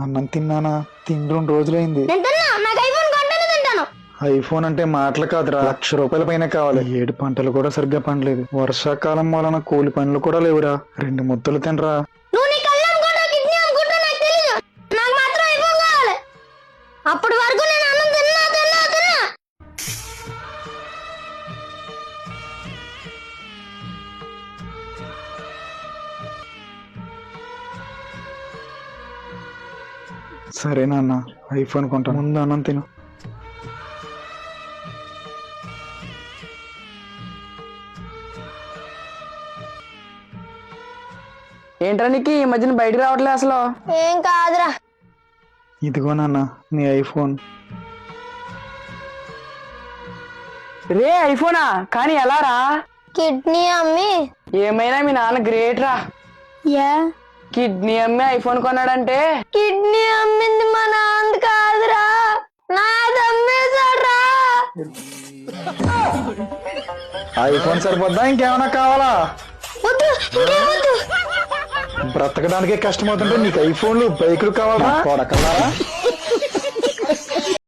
అన్నం తిన్నానా? తిండి 2 రోజులైంది. నేను తిన్నా, నాకు ఐఫోన్ కొంటేనే తింటాను. ఐఫోన్ అంటే మాటలు కాదురా, ₹1,00,000 పైన కావాలి. 7 పంటలు కూడా సరిగ్గా పండలేదు. వర్షాకాలం వలన కూలి పనులు కూడా లేవురా. 2 ముద్దలు తినరా. నువ్వు నీ కళ్ళు అమ్ముకుంటా, కిడ్నీ అమ్ముకుంటా నాకు తెలియదు. నాకు మాత్రం ఐఫోన్ కావాలి. అప్పటి వరకు నేను అన్నం తిన్నా తిన్నా తిన్నా. సరే నాన్న, ఐఫోన్ కొంటా, ముందు అన్నం తిను. ఏంట్రా నీకు ఈ మధ్యన బయటికి రావట్లే అసలు? ఏం కాదురా. ఇదిగో నాన్న నీ ఐఫోన్. రే ఐఫోనా? కానీ ఎలా రా? కిడ్నీ అమ్మి. ఏమైనా మీ నాన్న గ్రేట్ రా. యా, కిడ్నీ అమ్మి ఐఫోన్ కొన్నాడంటే. కిడ్నీ అమ్మింది మా నాన్న కాదురా, నాది అమ్మేశాడ్రా. ఐఫోన్ సరిపోద్దా, ఇంకేమైనా కావాలా? వద్దు, ఇంకేం వద్దు. బ్రతకడానికే కష్టమవుతుంటే నీకు ఐఫోన్లు బైకులు కావాలా? కొడకల్లారా.